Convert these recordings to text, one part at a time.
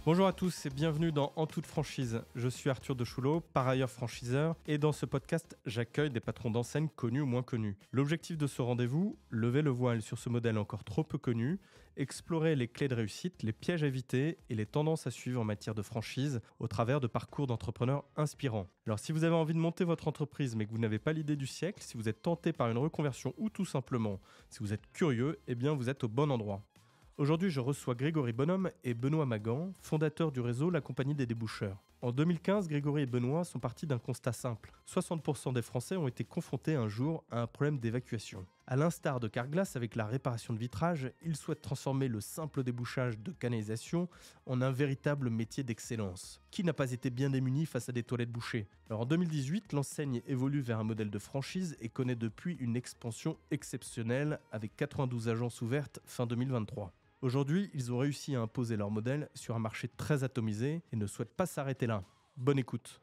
Bonjour à tous et bienvenue dans En toute franchise. Je suis Arthur de Choulot, par ailleurs franchiseur, et dans ce podcast, j'accueille des patrons d'enseignes connus ou moins connus. L'objectif de ce rendez-vous, lever le voile sur ce modèle encore trop peu connu, explorer les clés de réussite, les pièges à éviter et les tendances à suivre en matière de franchise au travers de parcours d'entrepreneurs inspirants. Alors si vous avez envie de monter votre entreprise mais que vous n'avez pas l'idée du siècle, si vous êtes tenté par une reconversion ou tout simplement si vous êtes curieux, eh bien vous êtes au bon endroit. Aujourd'hui, je reçois Grégory Bonhomme et Benoît Magan, fondateurs du réseau La Compagnie des Déboucheurs. En 2015, Grégory et Benoît sont partis d'un constat simple. 60% des Français ont été confrontés un jour à un problème d'évacuation. À l'instar de Carglass avec la réparation de vitrage, ils souhaitent transformer le simple débouchage de canalisation en un véritable métier d'excellence. Qui n'a pas été bien démuni face à des toilettes bouchées ? Alors en 2018, l'enseigne évolue vers un modèle de franchise et connaît depuis une expansion exceptionnelle avec 92 agences ouvertes fin 2023. Aujourd'hui, ils ont réussi à imposer leur modèle sur un marché très atomisé et ne souhaitent pas s'arrêter là. Bonne écoute.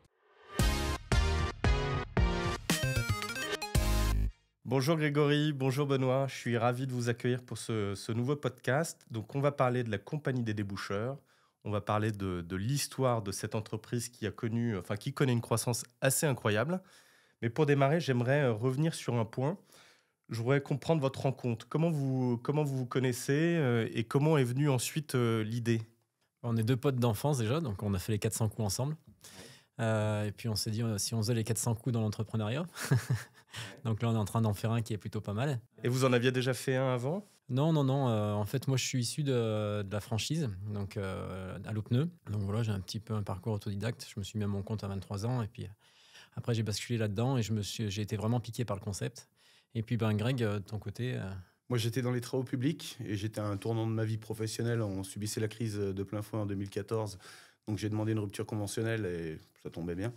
Bonjour Grégory, bonjour Benoît, je suis ravi de vous accueillir pour ce nouveau podcast. Donc on va parler de la Compagnie des Déboucheurs, on va parler de l'histoire de cette entreprise qui connaît une croissance assez incroyable. Mais pour démarrer, j'aimerais revenir sur un point. Je voudrais comprendre votre rencontre. Comment vous vous connaissez et comment est venue ensuite l'idée ? On est deux potes d'enfance déjà, donc on a fait les 400 coups ensemble. Et puis on s'est dit, si on faisait les 400 coups dans l'entrepreneuriat. Donc là, on est en train d'en faire un qui est plutôt pas mal. Et vous en aviez déjà fait un avant ? Non. En fait, moi, je suis issu de la franchise, donc à l'Opneu. Donc voilà, j'ai un petit peu un parcours autodidacte. Je me suis mis à mon compte à 23 ans. Et puis après, j'ai basculé là-dedans et j'ai été vraiment piqué par le concept. Et puis, Greg, de ton côté... Moi, j'étais dans les travaux publics et j'étais à un tournant de ma vie professionnelle. On subissait la crise de plein fouet en 2014. Donc, j'ai demandé une rupture conventionnelle et ça tombait bien.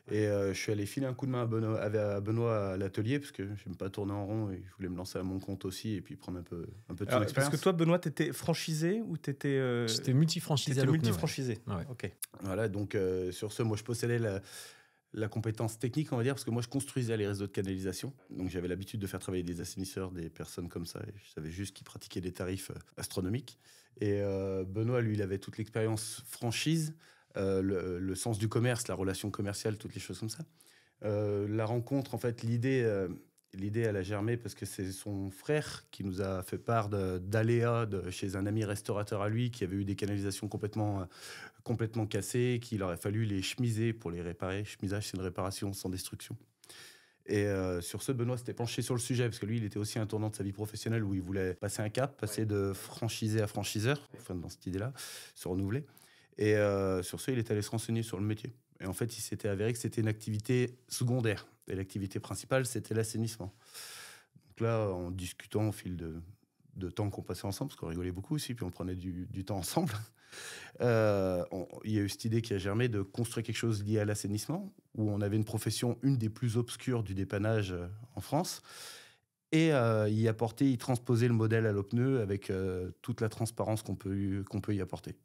Et je suis allé filer un coup de main à Benoît à l'atelier parce que je n'aime pas tourner en rond et je voulais me lancer à mon compte aussi et puis prendre un peu de son expérience. Parce que toi, Benoît, tu étais franchisé ou tu étais... J'étais multifranchisé à l'Opneu. Multifranchisé, ouais. Ok. Voilà, donc sur ce, moi, je possédais la compétence technique, on va dire, parce que moi, je construisais les réseaux de canalisation. Donc, j'avais l'habitude de faire travailler des assainisseurs, des personnes comme ça. Et je savais juste qu'ils pratiquaient des tarifs astronomiques. Et Benoît, lui, il avait toute l'expérience franchise, le sens du commerce, la relation commerciale, toutes les choses comme ça. La rencontre, en fait, l'idée, elle a germé parce que c'est son frère qui nous a fait part d'aléas chez un ami restaurateur à lui qui avait eu des canalisations complètement cassées, qu'il aurait fallu les chemiser pour les réparer. Chemisage, c'est une réparation sans destruction. Et sur ce, Benoît s'était penché sur le sujet parce que lui, il était aussi à un tournant de sa vie professionnelle où il voulait passer un cap, passer de franchisé à franchiseur, enfin dans cette idée-là, se renouveler. Et sur ce, il est allé se renseigner sur le métier. Et en fait, il s'était avéré que c'était une activité secondaire. Et l'activité principale, c'était l'assainissement. Donc là, en discutant au fil de temps qu'on passait ensemble, parce qu'on rigolait beaucoup aussi, puis on prenait du temps ensemble, il y a eu cette idée qui a germé de construire quelque chose lié à l'assainissement, où on avait une profession, une des plus obscures du dépannage en France, et y transposer le modèle à l'Opneu avec toute la transparence qu'on peut y apporter.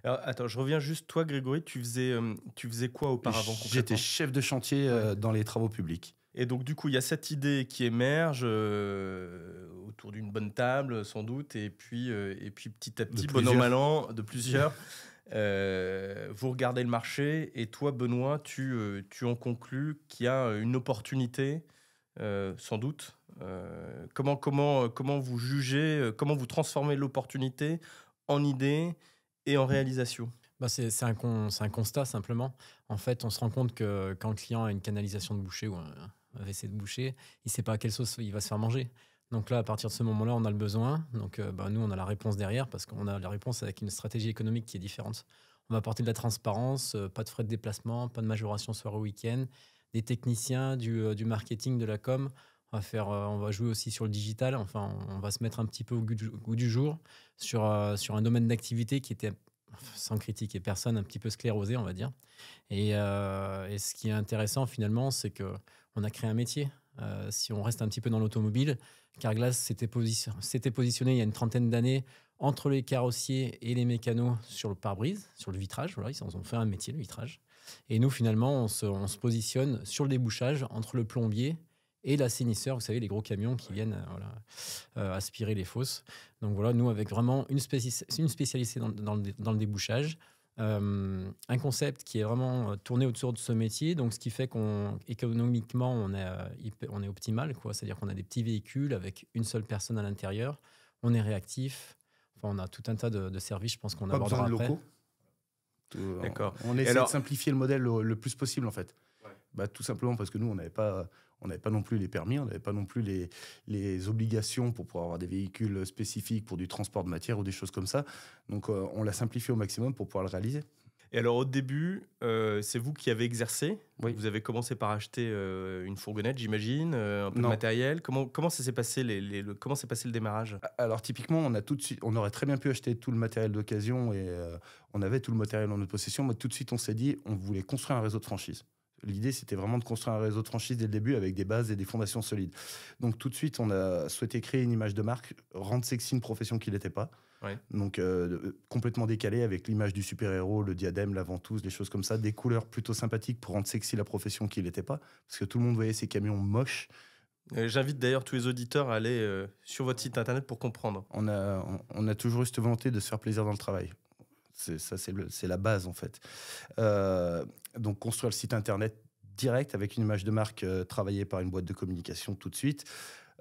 Alors, attends, je reviens juste. Toi, Grégory, tu faisais quoi auparavant concrètement ? J'étais chef de chantier dans les travaux publics. Et donc, du coup, il y a cette idée qui émerge autour d'une bonne table, sans doute, et puis petit à petit, bon an, mal an, de plusieurs, vous regardez le marché, et toi, Benoît, tu en conclus qu'il y a une opportunité, sans doute. Comment vous jugez, comment vous transformez l'opportunité en idée et en réalisation ? C'est un constat simplement. En fait, on se rend compte que quand le client a une canalisation de boucher ou un WC de boucher, il ne sait pas à quelle sauce il va se faire manger. Donc là, à partir de ce moment-là, on a le besoin. Donc nous, on a la réponse derrière parce qu'on a la réponse avec une stratégie économique qui est différente. On va apporter de la transparence, pas de frais de déplacement, pas de majoration soir ou week-end, des techniciens, du marketing, de la com. On va jouer aussi sur le digital. Enfin, on va se mettre un petit peu au goût du jour sur un domaine d'activité qui était, sans critiquer personne, un petit peu sclérosé, on va dire. Et ce qui est intéressant, finalement, c'est qu'on a créé un métier. Si on reste un petit peu dans l'automobile, Carglass s'était positionné il y a une trentaine d'années entre les carrossiers et les mécanos sur le pare-brise, sur le vitrage. Voilà, ils ont fait un métier, le vitrage. Et nous, finalement, on se positionne sur le débouchage entre le plombier et l'assainisseur, vous savez, les gros camions qui viennent aspirer les fosses. Donc voilà, nous, avec vraiment une spécialité dans le débouchage, un concept qui est vraiment tourné autour de ce métier, donc ce qui fait qu'économiquement, on est optimal, quoi. C'est-à-dire qu'on a des petits véhicules avec une seule personne à l'intérieur, on est réactif, enfin, on a tout un tas de services, je pense qu'on Pas abordera besoin de après. locaux. D'accord. On essaie de simplifier le modèle le plus possible, en fait. Tout simplement parce que nous, on n'avait pas non plus les permis, on n'avait pas non plus les obligations pour pouvoir avoir des véhicules spécifiques pour du transport de matière ou des choses comme ça. Donc, on l'a simplifié au maximum pour pouvoir le réaliser. Et alors, au début, c'est vous qui avez exercé. Oui. Vous avez commencé par acheter une fourgonnette, j'imagine, un peu de Non. matériel. Comment ça s'est passé comment s'est passé le démarrage? Alors, typiquement, on aurait très bien pu acheter tout le matériel d'occasion et on avait tout le matériel en notre possession. Mais tout de suite, on s'est dit, on voulait construire un réseau de franchise. L'idée, c'était vraiment de construire un réseau de franchise dès le début avec des bases et des fondations solides. Donc, tout de suite, on a souhaité créer une image de marque, rendre sexy une profession qui n'était pas. Ouais. Donc, complètement décalée avec l'image du super-héros, le diadème, la ventouse, des choses comme ça. Des couleurs plutôt sympathiques pour rendre sexy la profession qui n'était pas. Parce que tout le monde voyait ces camions moches. J'invite d'ailleurs tous les auditeurs à aller sur votre site internet pour comprendre. On a toujours eu cette volonté de se faire plaisir dans le travail. C'est la base, en fait. Donc, construire le site internet direct avec une image de marque travaillée par une boîte de communication tout de suite.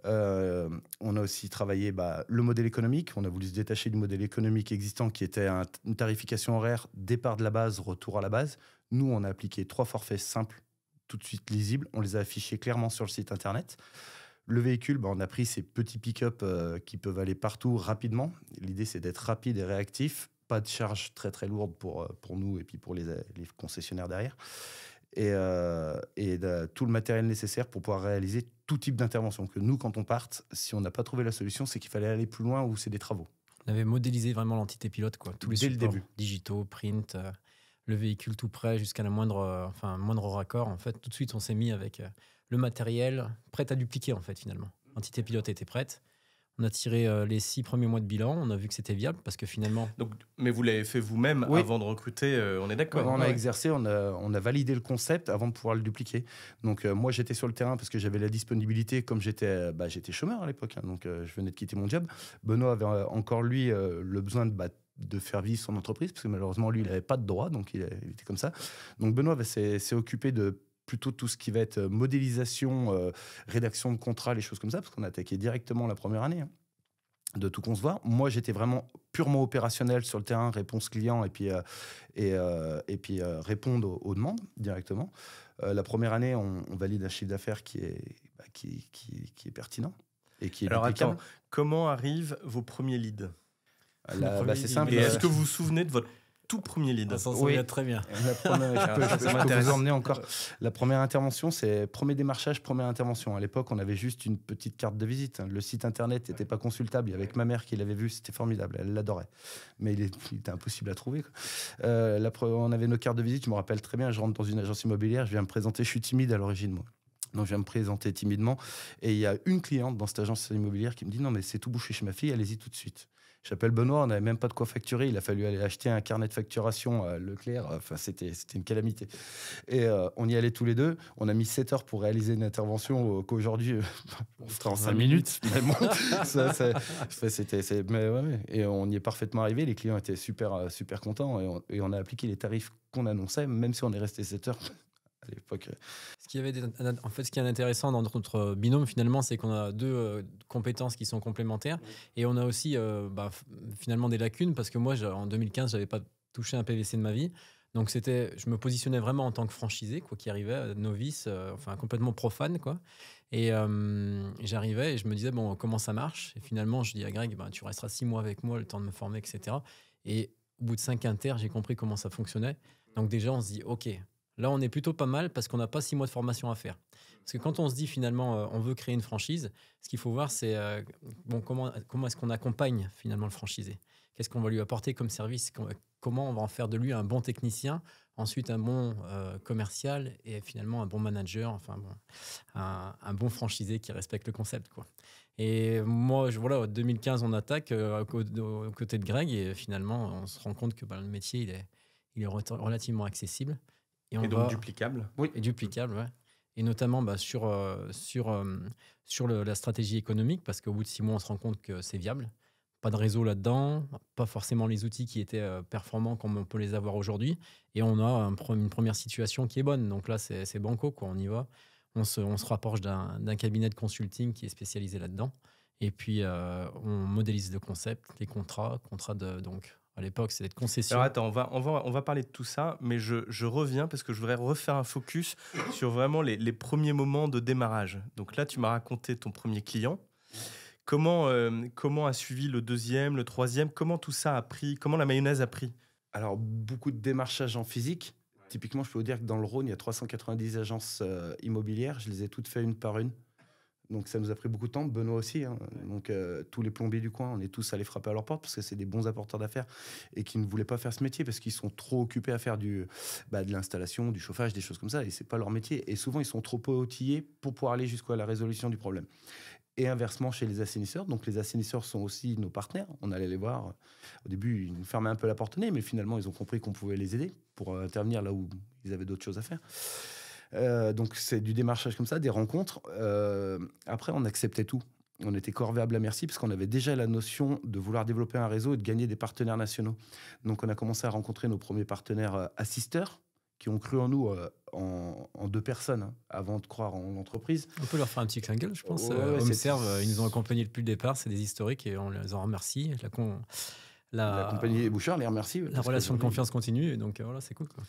On a aussi travaillé le modèle économique. On a voulu se détacher du modèle économique existant qui était une tarification horaire, départ de la base, retour à la base. Nous, on a appliqué 3 forfaits simples, tout de suite lisibles. On les a affichés clairement sur le site internet. Le véhicule, on a pris ces petits pick-up qui peuvent aller partout rapidement. L'idée, c'est d'être rapide et réactif. Pas de charge très très lourde pour nous et puis pour les concessionnaires derrière. Et tout le matériel nécessaire pour pouvoir réaliser tout type d'intervention. Que nous, quand on parte, si on n'a pas trouvé la solution, c'est qu'il fallait aller plus loin ou c'est des travaux. On avait modélisé vraiment l'entité pilote, quoi. Tous les Dès le supports début. digitaux, print, le véhicule tout prêt jusqu'à la moindre raccord. En fait, tout de suite, on s'est mis avec le matériel prêt à dupliquer, en fait, finalement. L'entité pilote était prête. On a tiré les 6 premiers mois de bilan. On a vu que c'était viable parce que finalement... Mais vous l'avez fait vous-même avant de recruter, on est d'accord? On a exercé, on a validé le concept avant de pouvoir le dupliquer. Donc, moi, j'étais sur le terrain parce que j'avais la disponibilité, comme j'étais chômeur à l'époque. Donc, je venais de quitter mon job. Benoît avait encore, lui, le besoin de faire vivre son entreprise parce que malheureusement, lui, il n'avait pas de droit. Donc, il était comme ça. Donc, Benoît s'est occupé de plutôt tout ce qui va être modélisation, rédaction de contrats, les choses comme ça, parce qu'on a attaqué directement la première année de tout concevoir. Moi, j'étais vraiment purement opérationnel sur le terrain, réponse client et puis répondre aux demandes directement. La première année, on valide un chiffre d'affaires qui est pertinent et qui est Alors duplicable. attends, comment arrivent vos premiers leads? C'est simple. Et est-ce que vous vous souvenez de votre tout premier lead? On s'en souvient très bien. Je peux vous emmener encore. La première intervention, c'est premier démarchage, première intervention. À l'époque, on avait juste une petite carte de visite. Le site internet n'était pas consultable. Il y avait que ma mère qui l'avait vu, c'était formidable. Elle l'adorait. Mais il était impossible à trouver, quoi. On avait nos cartes de visite, je me rappelle très bien. Je rentre dans une agence immobilière, je viens me présenter. Je suis timide à l'origine, moi. Donc, je viens me présenter timidement. Et il y a une cliente dans cette agence immobilière qui me dit « Non, mais c'est tout bouché chez ma fille, allez-y tout de suite. » J'appelle Benoît, on n'avait même pas de quoi facturer. Il a fallu aller acheter un carnet de facturation à Leclerc. Enfin, c'était une calamité. Et on y allait tous les deux. On a mis 7 heures pour réaliser une intervention qu'aujourd'hui, on ferait en 5 minutes. Mais bon, Et on y est parfaitement arrivé. Les clients étaient super, super contents. Et on a appliqué les tarifs qu'on annonçait, même si on est resté 7 heures. À l'époque. Ce qui est intéressant dans notre binôme, finalement, c'est qu'on a 2 compétences qui sont complémentaires. Et on a aussi, finalement, des lacunes, parce que moi, en 2015, je n'avais pas touché un PVC de ma vie. Donc, je me positionnais vraiment en tant que franchisé, quoi, qui arrivait, novice, complètement profane, quoi. Et j'arrivais et je me disais, bon, comment ça marche? Et finalement, je dis à Greg, tu resteras 6 mois avec moi, le temps de me former, etc. Et au bout de 5 inters, j'ai compris comment ça fonctionnait. Donc, déjà, on se dit, OK, là, on est plutôt pas mal parce qu'on n'a pas 6 mois de formation à faire. Parce que quand on se dit finalement, on veut créer une franchise, ce qu'il faut voir, c'est comment est-ce qu'on accompagne finalement le franchisé? Qu'est-ce qu'on va lui apporter comme service? Comment on va en faire de lui un bon technicien, ensuite un bon commercial et finalement un bon manager, un bon franchisé qui respecte le concept, quoi. Et moi, en 2015, on attaque aux côtés de Greg et finalement, on se rend compte que le métier, il est relativement accessible. Et donc duplicable. Oui, et duplicable, ouais. Et notamment sur la stratégie économique, parce qu'au bout de 6 mois, on se rend compte que c'est viable. pas de réseau là-dedans, pas forcément les outils qui étaient performants comme on peut les avoir aujourd'hui. Et on a une première situation qui est bonne. Donc là, c'est banco, quoi. On y va. On se rapproche d'un cabinet de consulting qui est spécialisé là-dedans. Et puis, on modélise le concept, les contrats donc, à l'époque, c'était de concession. Alors attends, on va parler de tout ça, mais je reviens parce que je voudrais refaire un focus sur vraiment les premiers moments de démarrage. Donc là, tu m'as raconté ton premier client. Comment a suivi le deuxième, le troisième? Comment tout ça a pris? Comment la mayonnaise a pris? Alors, beaucoup de démarchage en physique. Typiquement, je peux vous dire que dans le Rhône, il y a 390 agences immobilières. Je les ai toutes faites une par une. Donc, ça nous a pris beaucoup de temps. Benoît aussi. Hein. Donc, tous les plombiers du coin, on est tous allés frapper à leur porte parce que c'est des bons apporteurs d'affaires et qui ne voulaient pas faire ce métier parce qu'ils sont trop occupés à faire de l'installation, du chauffage, des choses comme ça. Et ce n'est pas leur métier. Et souvent, ils sont trop outillés pour pouvoir aller jusqu'à la résolution du problème. Et inversement chez les assainisseurs. Donc, les assainisseurs sont aussi nos partenaires. On allait les voir. Au début, ils nous fermaient un peu la porte au nez, mais finalement, ils ont compris qu'on pouvait les aider pour intervenir là où ils avaient d'autres choses à faire. Donc, c'est du démarchage comme ça, des rencontres. Après, on acceptait tout. On était corvéable à merci parce qu'on avait déjà la notion de vouloir développer un réseau et de gagner des partenaires nationaux. Donc, on a commencé à rencontrer nos premiers partenaires assisteurs qui ont cru en nous en 2 personnes avant de croire en l'entreprise. On peut leur faire un petit clin gueule, je pense. Ouais, Homeserve, ils nous ont accompagnés depuis le départ, c'est des historiques et on les en remercie. La compagnie des Bouchards les remercie. La relation de confiance continue, donc voilà, c'est cool, quoi.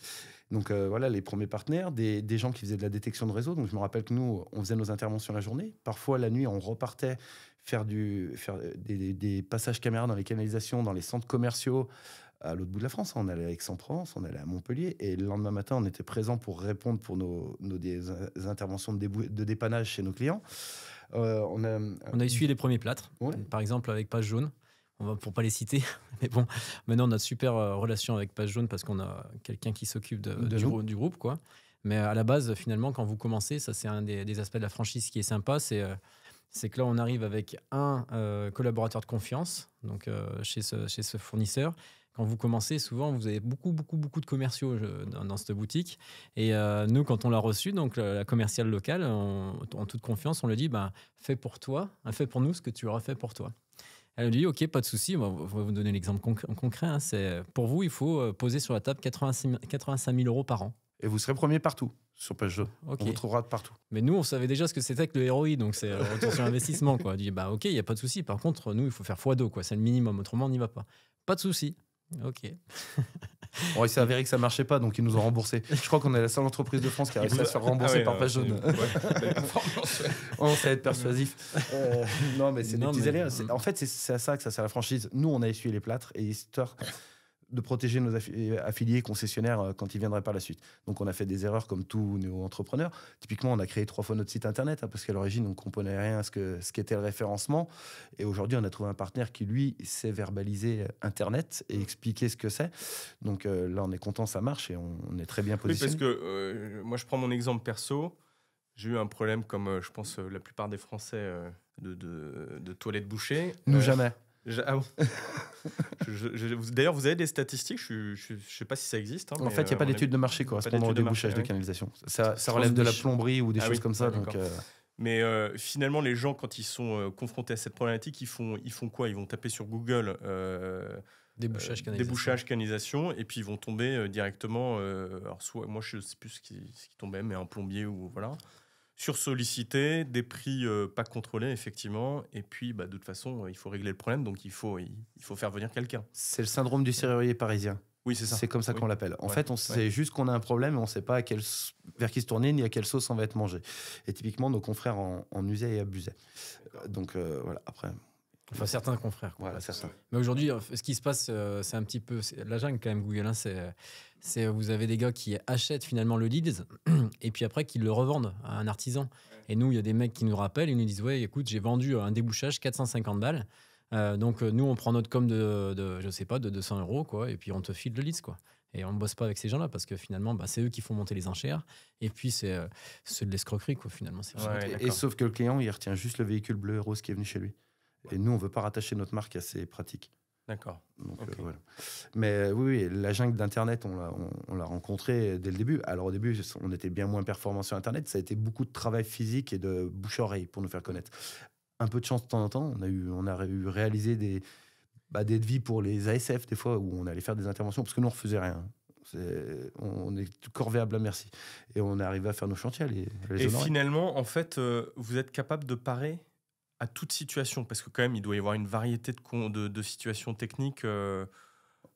Donc voilà, les premiers partenaires, des gens qui faisaient de la détection de réseau. Donc je me rappelle que nous, on faisait nos interventions la journée. Parfois, la nuit, on repartait faire des passages caméras dans les canalisations, dans les centres commerciaux, à l'autre bout de la France. On allait à Aix-en-Provence, on allait à Montpellier. Et le lendemain matin, on était présent pour répondre pour des interventions de dépannage chez nos clients. On a essuyé les premiers plâtres, par exemple avec Page Jaune. Pour pas les citer, mais bon, maintenant on a de super relations avec Page Jaune parce qu'on a quelqu'un qui s'occupe du groupe, quoi. Mais à la base, finalement, quand vous commencez, ça c'est un des aspects de la franchise qui est sympa, c'est que là on arrive avec un collaborateur de confiance, donc chez ce fournisseur. Quand vous commencez, souvent vous avez beaucoup de commerciaux dans cette boutique. Et nous, quand on l'a reçu, donc la commerciale locale, en toute confiance, on lui dit fais pour nous ce que tu auras fait pour toi. Elle lui dit ok, pas de souci, on va vous donner l'exemple concret. Hein, c'est pour vous, il faut poser sur la table 85 000 € par an. Et vous serez premier partout sur Page Jaune. Okay. On vous trouvera partout. Mais nous, on savait déjà ce que c'était que le ROI, donc c'est retour sur investissement, quoi. On dit ok, il y a pas de souci. Par contre, nous, il faut faire x2, quoi. C'est le minimum. Autrement, on n'y va pas. Pas de souci. Ok. Bon, il s'est avéré que ça marchait pas, donc ils nous ont remboursé. Je crois qu'on est la seule entreprise de France qui a réussi à se faire rembourser par Page Jaune. On sait être persuasif. Non, mais c'est des petits aléas. En fait, c'est à ça que ça sert la franchise. Nous, on a essuyé les plâtres et histoire de protéger nos affiliés concessionnaires quand ils viendraient par la suite. Donc, on a fait des erreurs comme tous nos entrepreneurs. Typiquement, on a créé 3 fois notre site internet parce qu'à l'origine, on ne comprenait rien à ce qu'était le référencement. Et aujourd'hui, on a trouvé un partenaire qui, lui, sait verbaliser internet et expliquer ce que c'est. Donc là, on est content, ça marche et on est très bien positionné. Oui, parce que moi, je prends mon exemple perso. J'ai eu un problème comme, je pense, la plupart des Français de toilettes bouchées. Nous, jamais. Ah bon. D'ailleurs, vous avez des statistiques, je ne sais pas si ça existe. Hein, en fait, il n'y a pas d'étude de marché correspondant au débouchage de canalisation. Ça relève de la plomberie ou des choses comme ça. Donc, mais finalement, les gens, quand ils sont confrontés à cette problématique, ils font quoi? Ils vont taper sur Google débouchage, canalisation, et puis ils vont tomber directement. Alors soit, moi, je ne sais plus ce qui tombait, mais un plombier ou voilà. Sursollicité, des prix pas contrôlés, effectivement. Et puis, de toute façon, il faut régler le problème. Donc, il faut faire venir quelqu'un. C'est le syndrome du serrurier parisien. Oui, c'est ça. C'est comme ça qu'on l'appelle. En fait, on sait juste qu'on a un problème et on ne sait pas vers qui se tourner ni à quelle sauce on va être mangé. Et typiquement, nos confrères en usaient et abusaient. Donc, voilà, après... Enfin, certains confrères. Voilà, certains. Mais aujourd'hui, ce qui se passe, c'est un petit peu... La jungle, quand même, Google. Hein, c'est vous avez des gars qui achètent finalement le leads et puis après, qui le revendent à un artisan. Et nous, il y a des mecs qui nous rappellent, ils nous disent « Ouais, écoute, j'ai vendu un débouchage 450 balles. Donc, nous, on prend notre com je sais pas, de 200 €, quoi, et puis on te file le leads, quoi. » Et on ne bosse pas avec ces gens-là parce que finalement, c'est eux qui font monter les enchères. Et puis, c'est de l'escroquerie, quoi, finalement. Et sauf que le client, il retient juste le véhicule bleu et rose qui est venu chez lui. Et nous, on ne veut pas rattacher notre marque à ces pratiques. D'accord. Donc, voilà. Mais oui, la jungle d'Internet, on l'a rencontrée dès le début. Alors au début, on était bien moins performants sur Internet. Ça a été beaucoup de travail physique et de bouche-oreille pour nous faire connaître. Un peu de chance de temps en temps. On a réalisé des devis pour les ASF, des fois, où on allait faire des interventions, parce que nous, on ne refaisait rien. On est corvéable à merci. Et on est arrivé à faire nos chantiers, à les Et honorer. finalement, en fait, vous êtes capable de parer à toute situation, parce que quand même, il doit y avoir une variété de situations techniques.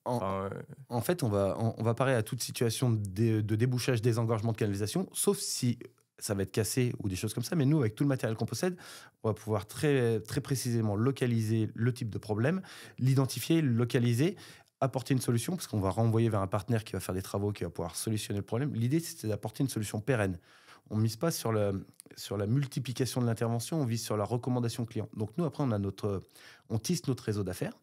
En fait, on va parer à toute situation de débouchage, désengorgement de canalisation, sauf si ça va être cassé ou des choses comme ça. Mais nous, avec tout le matériel qu'on possède, on va pouvoir très, très précisément localiser le type de problème, l'identifier, le localiser, apporter une solution, parce qu'on va renvoyer vers un partenaire qui va faire des travaux, qui va pouvoir solutionner le problème. L'idée, c'est d'apporter une solution pérenne. On ne mise pas sur la multiplication de l'intervention, on vise sur la recommandation client. Donc nous, après, on tisse notre réseau d'affaires.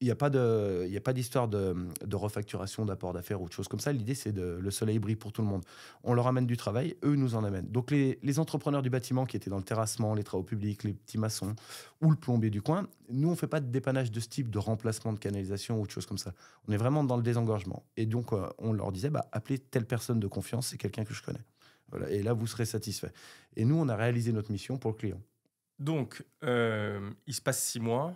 Il n'y a pas d'histoire de refacturation, d'apport d'affaires ou de choses comme ça. L'idée, c'est le soleil brille pour tout le monde. On leur amène du travail, eux nous en amènent. Donc les entrepreneurs du bâtiment qui étaient dans le terrassement, les travaux publics, les petits maçons ou le plombier du coin, nous, on ne fait pas de dépannage de ce type, de remplacement de canalisation ou de choses comme ça. On est vraiment dans le désengorgement. Et donc, on leur disait, appelez telle personne de confiance, c'est quelqu'un que je connais. Voilà. Et là, vous serez satisfait. Et nous, on a réalisé notre mission pour le client. Donc, il se passe 6 mois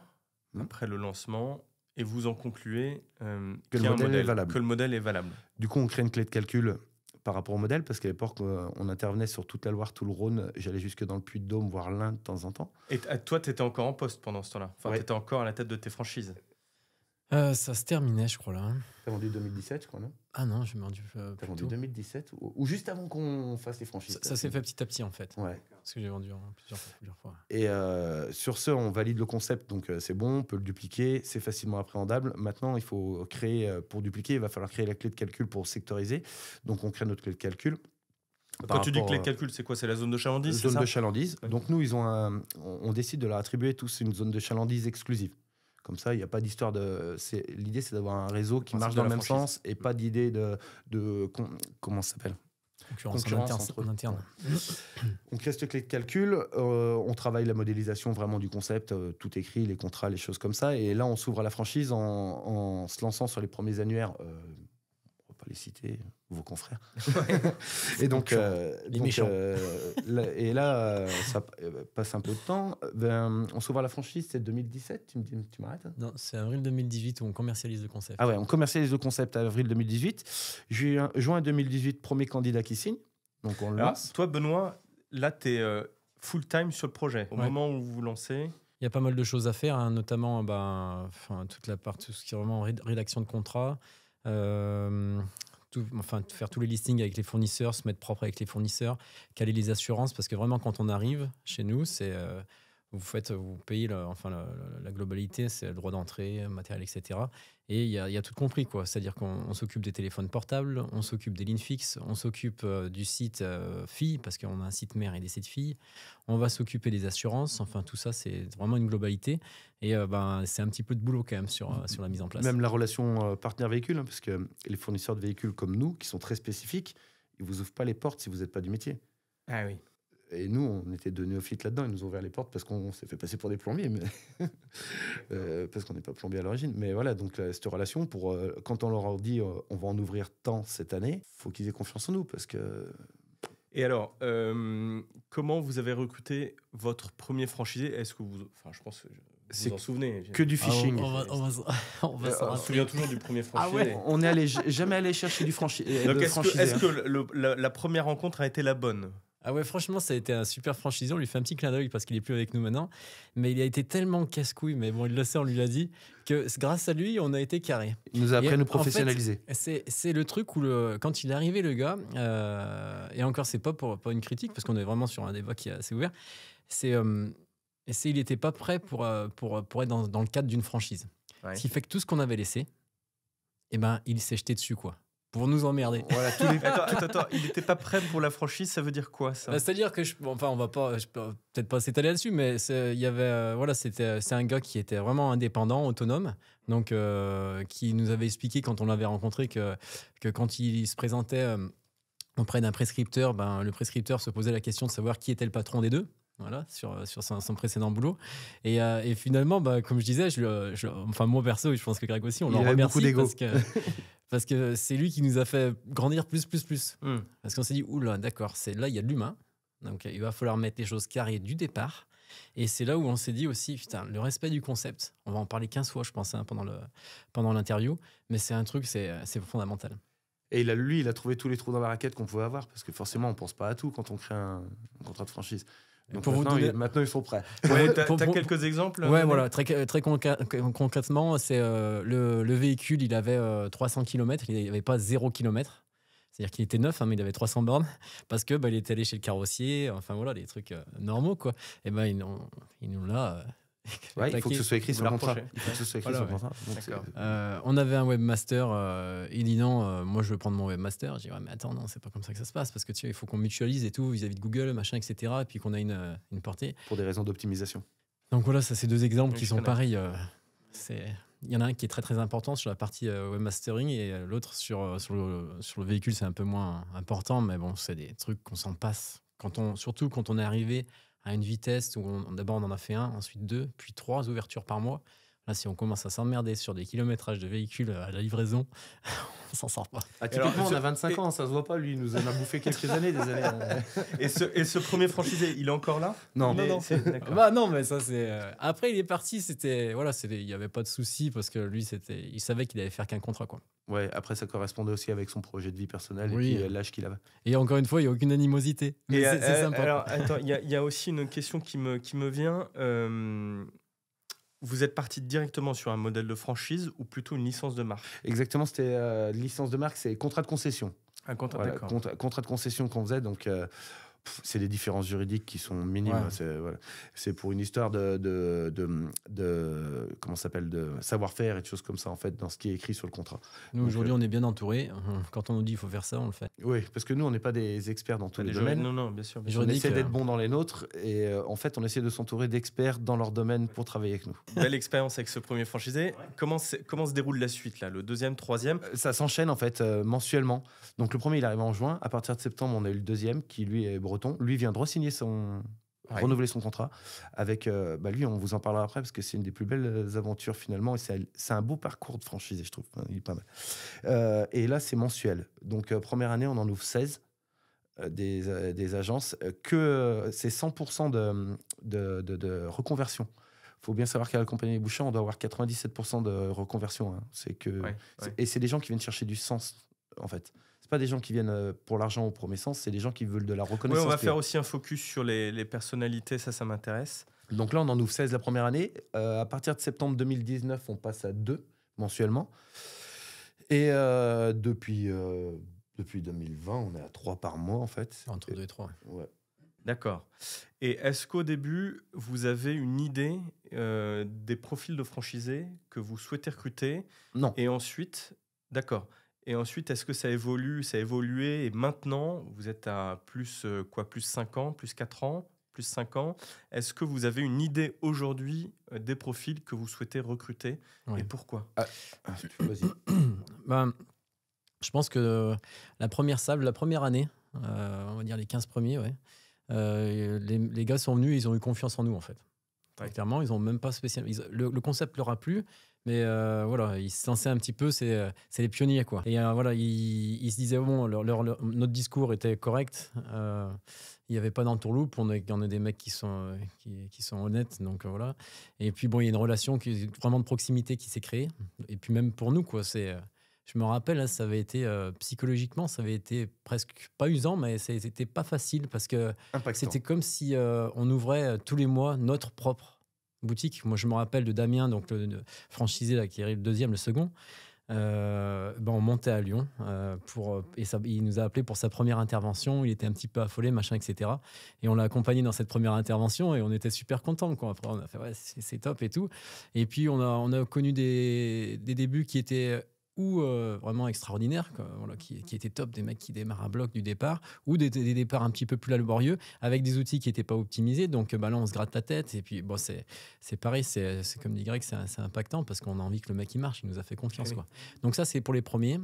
après le lancement. Et vous en concluez que le modèle est valable. Que le modèle est valable. Du coup, on crée une clé de calcul par rapport au modèle, parce qu'à l'époque, on intervenait sur toute la Loire, tout le Rhône. J'allais jusque dans le Puy-de-Dôme, voire l'Ain de temps en temps. Et toi, tu étais encore en poste pendant ce temps-là. Enfin, ouais. tu étais encore à la tête de tes franchises. Ça se terminait, je crois, là. T'as vendu 2017, je crois, non? Ah non, j'ai vendu T'as vendu 2017 ou juste avant qu'on fasse les franchises? Ça s'est fait petit à petit, en fait. Ouais. Parce que j'ai vendu plusieurs fois. Et sur ce, on valide le concept, donc c'est bon, on peut le dupliquer, c'est facilement appréhendable. Maintenant, il faut créer, pour dupliquer, il va falloir créer la clé de calcul pour sectoriser. Donc, on crée notre clé de calcul. Quand tu dis clé de calcul, c'est quoi? C'est la zone de chalandise? Zone de chalandise. Donc, nous, on décide de leur attribuer tous une zone de chalandise exclusive. Comme ça, il n'y a pas d'histoire de... L'idée, c'est d'avoir un réseau qui marche dans le même sens et pas d'idée de comment ça s'appelle? Concurrence en interne. On crée cette clé de calcul, on travaille la modélisation vraiment du concept, tout écrit, les contrats, les choses comme ça. Et là, on s'ouvre à la franchise en se lançant sur les premiers annuaires. On ne va pas les citer, vos confrères. Et donc, les méchants. Et là, ça passe un peu de temps. On s'ouvre à la franchise, c'est 2017, tu m'arrêtes? Non, c'est avril 2018 où on commercialise le concept. Ah ouais, on commercialise le concept à avril 2018. Juin 2018, premier candidat qui signe. Donc on le lance. Toi, Benoît, là, tu es full-time sur le projet. Au moment où vous vous lancez... Il y a pas mal de choses à faire, hein, notamment toute la partie, tout ce qui est vraiment rédaction de contrat, faire tous les listings avec les fournisseurs, se mettre propre avec les fournisseurs, caler les assurances, parce que vraiment, quand on arrive chez nous, c'est... vous payez la globalité, c'est le droit d'entrée, matériel, etc. Et il y a tout compris, quoi. C'est-à-dire qu'on s'occupe des téléphones portables, on s'occupe des lignes fixes, on s'occupe du site filles, parce qu'on a un site mère et des sites filles. On va s'occuper des assurances. Enfin, tout ça, c'est vraiment une globalité. Et c'est un petit peu de boulot quand même sur la mise en place. Même la relation partenaire-véhicule, hein, parce que les fournisseurs de véhicules comme nous, qui sont très spécifiques, ils ne vous ouvrent pas les portes si vous n'êtes pas du métier. Ah oui. Et nous, on était de néophytes là-dedans. Ils nous ont ouvert les portes parce qu'on s'est fait passer pour des plombiers, mais parce qu'on n'est pas plombier à l'origine. Mais voilà, donc cette relation, quand on leur a dit on va en ouvrir tant cette année, il faut qu'ils aient confiance en nous. Parce que... Et alors, comment vous avez recruté votre premier franchisé? Est-ce que vous... Enfin, je pense que vous vous en souvenez. Que du phishing. On va s'en Je me souviens toujours du premier franchisé. Ah ouais. On n'est jamais allé chercher du franchisé. Donc, est-ce que la première rencontre a été la bonne? Ah ouais, franchement, ça a été un super franchisé. On lui fait un petit clin d'œil parce qu'il est plus avec nous maintenant. Mais il a été tellement casse-couille, mais bon, il le sait, on lui l'a dit, que grâce à lui, on a été carré. Il nous a appris à nous professionnaliser. En fait, c'est le truc où quand il est arrivé, le gars, et encore, c'est pas une critique, parce qu'on est vraiment sur un débat qui est assez ouvert, il n'était pas prêt pour être dans le cadre d'une franchise. Ouais. Ce qui fait que tout ce qu'on avait laissé, il s'est jeté dessus, quoi. Pour nous emmerder. Voilà, Attends, il n'était pas prêt pour la franchise, ça veut dire quoi ça? C'est-à-dire que, je peux peut-être pas s'étaler là-dessus, mais c'est un gars qui était vraiment indépendant, autonome, donc qui nous avait expliqué quand on l'avait rencontré que quand il se présentait auprès d'un prescripteur, le prescripteur se posait la question de savoir qui était le patron des deux. Voilà, sur son précédent boulot. Et finalement, comme je disais, moi perso, je pense que Greg aussi, on l'en remercie parce que c'est lui qui nous a fait grandir plus. Parce qu'on s'est dit, oula, d'accord, là, il y a de l'humain. Donc, il va falloir mettre les choses carrées du départ. Et c'est là où on s'est dit aussi, putain, le respect du concept, on va en parler 15 fois, je pense, hein, pendant l'interview, mais c'est un truc, c'est fondamental. Et lui, il a trouvé tous les trous dans la raquette qu'on pouvait avoir, parce que forcément, on pense pas à tout quand on crée un contrat de franchise. Donc pour maintenant, ils sont prêts. Ouais, t'as quelques exemples? Ouais, voilà, très concrètement, c'est le véhicule, il avait 300 km, il n'avait pas 0 km. C'est-à-dire qu'il était neuf, hein, mais il avait 300 bornes, parce que il était allé chez le carrossier, enfin voilà, des trucs normaux, quoi. Et il nous l'a... il faut que ce soit écrit sur le contrat. Il faut que ce soit écrit sur le contrat. On avait un webmaster, il dit non, moi je veux prendre mon webmaster. J'ai dit ouais, mais attends, non, c'est pas comme ça que ça se passe, parce que tu sais, il faut qu'on mutualise et tout vis-à-vis de Google, machin, etc. Et puis qu'on a une portée. Pour des raisons d'optimisation. Donc voilà, ça c'est deux exemples qui sont pareils. Il y en a un qui est très très important sur la partie webmastering et l'autre sur le véhicule, c'est un peu moins important, mais bon, c'est des trucs qu'on s'en passe. Surtout quand on est arrivé à une vitesse où d'abord on en a fait 1, ensuite 2, puis 3 ouvertures par mois. Là, si on commence à s'emmerder sur des kilométrages de véhicules à la livraison, on s'en sort pas. Typiquement, on a 25 ans, ça se voit pas, lui, il nous en a bouffé quelques années, des années. Et ce premier franchisé, il est encore là? Non. Non, mais ça, c'est... Après, il est parti, il n'y avait pas de souci, parce que lui, il savait qu'il allait faire qu'un contrat, quoi. Ouais, après, ça correspondait aussi avec son projet de vie personnelle et puis l'âge qu'il avait. Et encore une fois, il n'y a aucune animosité. Mais c'est sympa. Alors, attends, il y a aussi une question qui me vient. Vous êtes parti directement sur un modèle de franchise ou plutôt une licence de marque? Exactement, c'était licence de marque, c'est contrat de concession. Un contrat, voilà, d'accord. Contrat de concession qu'on faisait, donc c'est des différences juridiques qui sont minimes. Ouais. C'est pour une histoire de comment ça s'appelle, de savoir-faire et de choses comme ça, en fait, dans ce qui est écrit sur le contrat. Nous, aujourd'hui, on est bien entourés. Quand on nous dit qu'il faut faire ça, on le fait. Oui, parce que nous, on n'est pas des experts dans tous les domaines. Non, bien sûr. On essaie d'être bons dans les nôtres et en fait, on essaie de s'entourer d'experts dans leur domaine pour travailler avec nous. Belle expérience avec ce premier franchisé. Ouais. Comment se déroule la suite, là, le deuxième, troisième? Ça s'enchaîne, en fait, mensuellement. Donc, le premier, il arrive en juin. À partir de septembre, on a eu le deuxième qui, lui, est breton. Lui vient de re-signer renouveler son contrat avec lui, on vous en parlera après parce que c'est une des plus belles aventures finalement et c'est un beau parcours de franchisé, je trouve. Il est pas mal. Et là, c'est mensuel. Donc, première année, on en ouvre 16 des agences. C'est 100% de reconversion. Il faut bien savoir qu'à la compagnie des Bouchons, on doit avoir 97% de reconversion. Hein. Et c'est des gens qui viennent chercher du sens, en fait. C'est pas des gens qui viennent pour l'argent ou pour mes sens, c'est des gens qui veulent de la reconnaissance. Oui, on va faire aussi un focus sur les personnalités, ça m'intéresse. Donc là, on en ouvre 16 la première année. À partir de septembre 2019, on passe à 2 mensuellement. Et depuis 2020, on est à 3 par mois, en fait. Entre 2 et 3. Ouais. D'accord. Et est-ce qu'au début, vous avez une idée des profils de franchisés que vous souhaitez recruter? Non. Et ensuite, d'accord. Et ensuite, est-ce que ça a évolué et maintenant, vous êtes à plus 5 ans, plus 4 ans, plus 5 ans. Est-ce que vous avez une idée aujourd'hui des profils que vous souhaitez recruter et pourquoi? Vas-y. Je pense que la première année, on va dire les 15 premiers, les gars sont venus, ils ont eu confiance en nous en fait. Ouais. Clairement, ils n'ont même pas spécialement... Le concept leur a plu. Mais ils se lançaient un petit peu, c'est les pionniers, quoi. Et ils se disaient, bon, notre discours était correct. Il n'y avait pas d'entourloupe. On a des mecs qui sont honnêtes. Donc, voilà. Et puis, bon, il y a une relation vraiment de proximité qui s'est créée. Et puis, même pour nous, quoi, je me rappelle, ça avait été, psychologiquement, ça avait été presque pas usant, mais c'était pas facile parce que c'était comme si on ouvrait tous les mois notre propre boutique. Moi, je me rappelle de Damien, donc le franchisé là, qui est le deuxième, le second. On montait à Lyon il nous a appelé pour sa première intervention. Il était un petit peu affolé, machin, etc. Et on l'a accompagné dans cette première intervention et on était super contents, quoi. Après, on a fait c'est top et tout. Et puis, on a connu des débuts qui étaient vraiment extraordinaires, quoi, voilà, qui étaient top, des mecs qui démarrent à bloc du départ, ou des départs un petit peu plus laborieux, avec des outils qui n'étaient pas optimisés. Donc là, on se gratte la tête. Et puis, bon, c'est pareil, c'est comme dit Greg, c'est impactant parce qu'on a envie que le mec il marche, il nous a fait confiance. Oui. Quoi. Donc ça, c'est pour les premiers.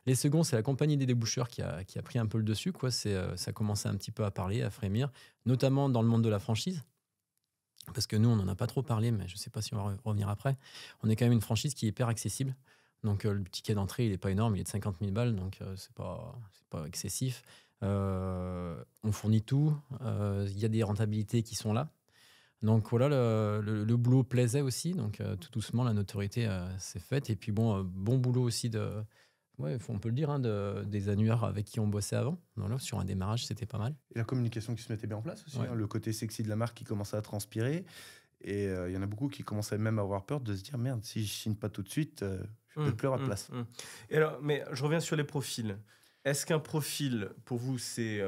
Les seconds, c'est la compagnie des déboucheurs qui a pris un peu le dessus. Quoi. Ça commençait un petit peu à parler, à frémir, notamment dans le monde de la franchise. Parce que nous, on n'en a pas trop parlé, mais je ne sais pas si on va revenir après. On est quand même une franchise qui est hyper accessible. Donc, le ticket d'entrée, il n'est pas énorme, il est de 50 000 balles, donc c'est pas excessif. On fournit tout, il y a des rentabilités qui sont là. Donc voilà, le boulot plaisait aussi. Donc tout doucement, la notoriété s'est faite. Et puis bon boulot aussi on peut le dire, des annuaires avec qui on bossait avant. Voilà, sur un démarrage, c'était pas mal. Et la communication qui se mettait bien en place aussi, Ouais. le côté sexy de la marque qui commençait à transpirer. Et il y en a beaucoup qui commençaient même à avoir peur de se dire merde, si je signe pas tout de suite, je peux plus avoir de place. Et alors, mais je reviens sur les profils. Est-ce qu'un profil, pour vous, c'est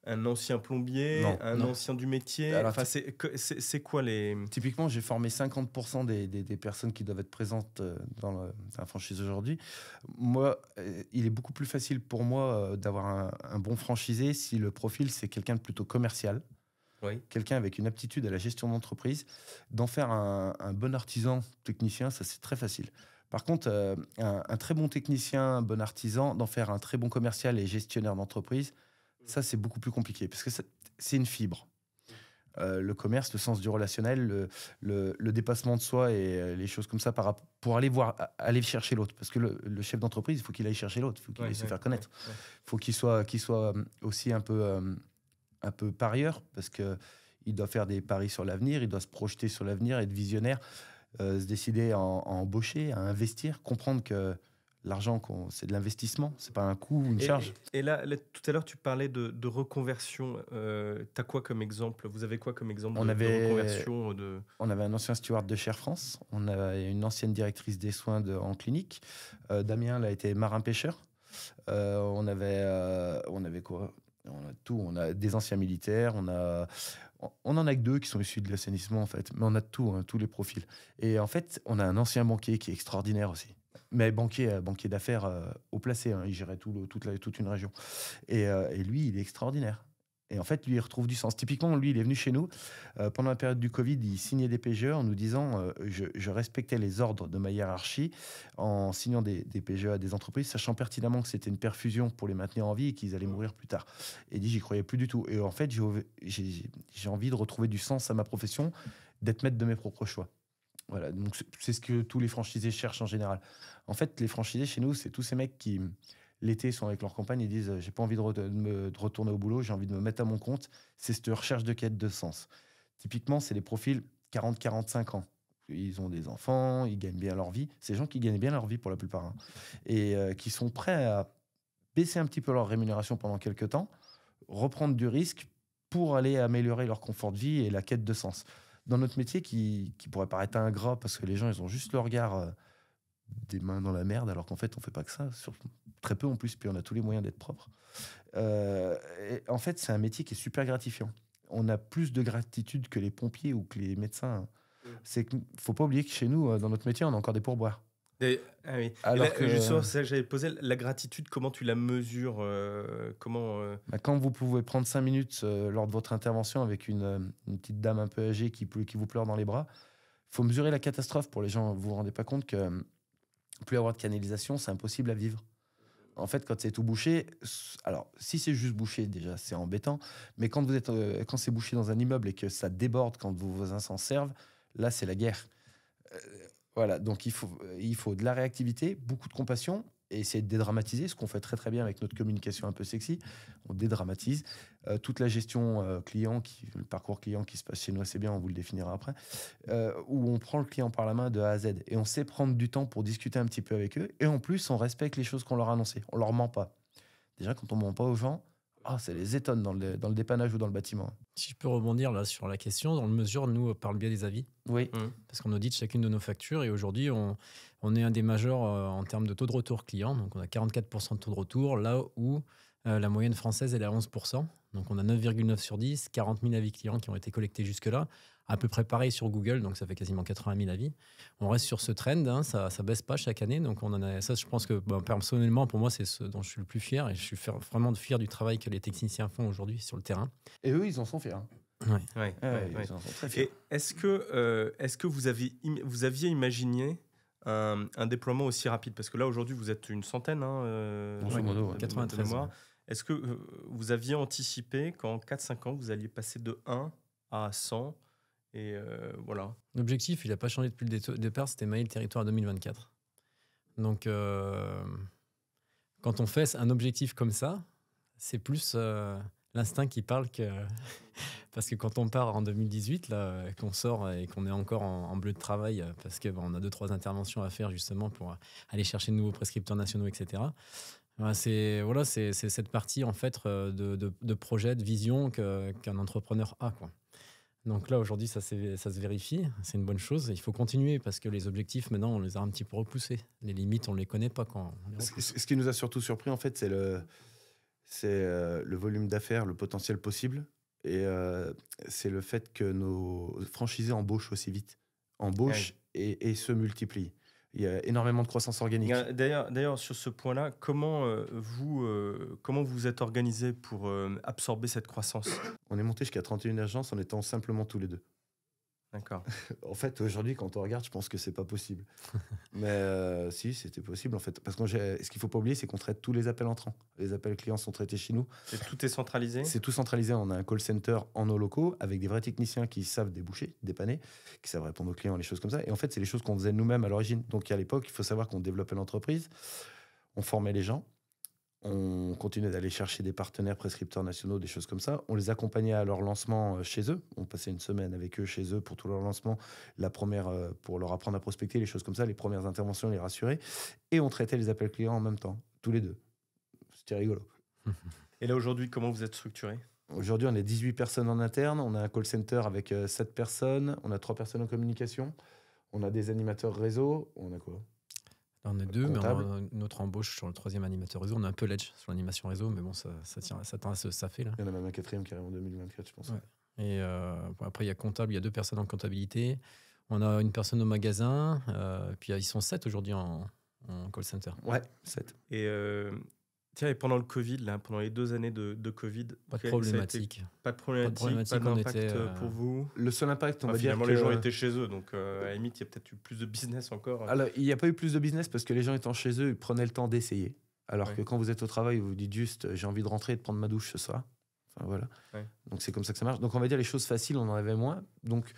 un ancien plombier, Non. ancien du métier? Alors, Enfin, c'est quoi les... Typiquement, j'ai formé 50% des personnes qui doivent être présentes dans la franchise aujourd'hui. Moi, il est beaucoup plus facile pour moi d'avoir un bon franchisé si le profil, c'est quelqu'un de plutôt commercial. Oui. Quelqu'un avec une aptitude à la gestion d'entreprise. D'en faire un bon artisan technicien, ça c'est très facile. Par contre, un très bon technicien, un bon artisan, d'en faire un très bon commercial et gestionnaire d'entreprise, ça c'est beaucoup plus compliqué parce que c'est une fibre. Le commerce, le sens du relationnel, le dépassement de soi et les choses comme ça pour aller chercher l'autre. Parce que le chef d'entreprise, il faut qu'il aille chercher l'autre, il faut qu'il aille se faire connaître. Il faut qu'il soit aussi un peu parieur parce qu'il doit faire des paris sur l'avenir, il doit se projeter sur l'avenir, être visionnaire, se décider à embaucher, à investir, comprendre que l'argent, c'est de l'investissement, c'est pas un coût ou une charge. Et là, tout à l'heure, tu parlais de reconversion. T'as quoi comme exemple? Vous avez quoi comme exemple de reconversion On avait un ancien steward de Cher France, on avait une ancienne directrice des soins en clinique. Damien, là, était marin-pêcheur. On avait quoi? On a tout. On a des anciens militaires, on en a que 2 qui sont issus de l'assainissement, en fait. Mais on a de tout, tous les profils. Et en fait, on a un ancien banquier qui est extraordinaire aussi. Mais banquier d'affaires haut placé, il gérait toute une région. Et lui, il est extraordinaire. Et en fait, lui, il retrouve du sens. Typiquement, lui, il est venu chez nous. Pendant la période du Covid, il signait des PGE en nous disant je respectais les ordres de ma hiérarchie en signant des PGE à des entreprises, sachant pertinemment que c'était une perfusion pour les maintenir en vie et qu'ils allaient mourir plus tard. Et il dit, j'y croyais plus du tout. Et en fait, j'ai envie de retrouver du sens à ma profession, d'être maître de mes propres choix. Voilà, donc c'est ce que tous les franchisés cherchent en général. En fait, les franchisés chez nous, c'est tous ces mecs qui, l'été, sont avec leur compagne et disent j'ai pas envie de retourner au boulot, j'ai envie de me mettre à mon compte. C'est cette recherche de quête de sens. Typiquement, c'est les profils 40-45 ans. Ils ont des enfants, ils gagnent bien leur vie. C'est des gens qui gagnent bien leur vie pour la plupart. Et qui sont prêts à baisser un petit peu leur rémunération pendant quelques temps, reprendre du risque pour aller améliorer leur confort de vie et la quête de sens. Dans notre métier qui pourrait paraître ingrat parce que les gens, ils ont juste le regard des mains dans la merde, alors qu'en fait, on fait pas que ça. Très peu en plus, puis on a tous les moyens d'être propre. En fait, c'est un métier qui est super gratifiant. On a plus de gratitude que les pompiers ou que les médecins. C'est qu'il faut pas oublier que chez nous, dans notre métier, on a encore des pourboires. Oui. Alors que justement, c'est ça que j'avais posé. La gratitude, comment tu la mesures Quand vous pouvez prendre 5 minutes lors de votre intervention avec une petite dame un peu âgée qui vous pleure dans les bras, il faut mesurer la catastrophe pour les gens. Vous vous rendez pas compte que plus avoir de canalisation, c'est impossible à vivre. En fait, quand c'est tout bouché, alors si c'est juste bouché, déjà, c'est embêtant. Mais quand c'est bouché dans un immeuble et que ça déborde quand vos voisins s'en servent, là, c'est la guerre. Voilà, donc il faut de la réactivité, beaucoup de compassion et essayer de dédramatiser, ce qu'on fait très très bien avec notre communication un peu sexy. On dédramatise. Toute la gestion client, le parcours client qui se passe chez nous assez bien, on vous le définira après, où on prend le client par la main de A à Z et on sait prendre du temps pour discuter un petit peu avec eux. Et en plus, on respecte les choses qu'on leur a annoncées. On leur ment pas. Déjà, quand on ment pas aux gens, ça les étonne dans le dépannage ou dans le bâtiment. Si je peux rebondir là sur la question, on le mesure, nous, par le biais des avis. Oui. Parce qu'on audite chacune de nos factures et aujourd'hui, on est un des majeurs en termes de taux de retour client. Donc, on a 44% de taux de retour, là où la moyenne française, elle est à 11%. Donc, on a 9,9 sur 10, 40 000 avis clients qui ont été collectés jusque-là. À peu près pareil sur Google, donc ça fait quasiment 80 000 avis. On reste sur ce trend, ça baisse pas chaque année. Donc, ça, je pense que personnellement, pour moi, c'est ce dont je suis le plus fier. Et je suis vraiment fier du travail que les techniciens font aujourd'hui sur le terrain. Et eux, ils en sont fiers. Ouais. Ils en sont très fiers. Et est-ce que vous aviez imaginé un déploiement aussi rapide? Parce que là, aujourd'hui, vous êtes une centaine. Grosso modo, 93. Est-ce que vous aviez anticipé qu'en 4-5 ans, vous alliez passer de 1 à 100 et voilà. L'objectif, il n'a pas changé depuis le départ, c'était mailler le territoire à 2024. Donc, quand on fait un objectif comme ça, c'est plus l'instinct qui parle que... Parce que quand on part en 2018, là, qu'on sort et qu'on est encore en bleu de travail, parce qu'on a 2-3 interventions à faire justement pour aller chercher de nouveaux prescripteurs nationaux, etc. C'est cette partie en fait de projet, de vision qu'un entrepreneur a, quoi. Donc là, aujourd'hui, ça se vérifie. C'est une bonne chose. Il faut continuer parce que les objectifs, maintenant, on les a un petit peu repoussés. Les limites, on ne les connaît pas quand on les repousse. Ce qui nous a surtout surpris, en fait, c'est le volume d'affaires, le potentiel possible. Et c'est le fait que nos franchisés embauchent aussi vite. Embauchent et se multiplient. Il y a énormément de croissance organique. D'ailleurs, sur ce point-là, comment vous êtes organisé pour absorber cette croissance ? On est monté jusqu'à 31 agences en étant simplement tous les deux. D'accord. En fait, aujourd'hui, quand on regarde, je pense que c'est pas possible. Mais si, c'était possible, en fait. Parce que ce qu'il faut pas oublier, c'est qu'on traite tous les appels entrants. Les appels clients sont traités chez nous. Et tout est centralisé ? C'est tout centralisé. On a un call center en nos locaux avec des vrais techniciens qui savent déboucher, dépanner, qui savent répondre aux clients, les choses comme ça. Et en fait, c'est les choses qu'on faisait nous-mêmes à l'origine. Donc, à l'époque, il faut savoir qu'on développait l'entreprise, on formait les gens, on continuait d'aller chercher des partenaires prescripteurs nationaux, des choses comme ça. On les accompagnait à leur lancement chez eux. On passait une semaine avec eux chez eux pour tout leur lancement. La première, pour leur apprendre à prospecter, les choses comme ça. Les premières interventions, les rassurer. Et on traitait les appels clients en même temps, tous les deux. C'était rigolo. Et là, aujourd'hui, comment vous êtes structuré ? Aujourd'hui, on est 18 personnes en interne. On a un call center avec 7 personnes. On a 3 personnes en communication. On a des animateurs réseau. On a quoi ? On est 2, mais on a notre embauche sur le 3e animateur réseau. On a un peu l'edge sur l'animation réseau, mais bon, ça tend à se staffer là. Il y en a même un 4e qui arrive en 2024, je pense. Ouais. Et après, il y a comptable, il y a 2 personnes en comptabilité. On a une personne au magasin. Puis ils sont 7 aujourd'hui en call center. Ouais, 7. Et pendant le Covid, là, pendant les 2 années de Covid, pas de problématique. Pas d'impact pour vous. Le seul impact, on va dire que... les gens étaient chez eux, donc à la limite, il y a peut-être eu plus de business encore. Alors, il n'y a pas eu plus de business parce que les gens étant chez eux, ils prenaient le temps d'essayer. Alors que quand vous êtes au travail, vous vous dites juste, j'ai envie de rentrer et de prendre ma douche ce soir. Enfin, voilà. Ouais. Donc, c'est comme ça que ça marche. Donc, on va dire les choses faciles, on en avait moins. Donc,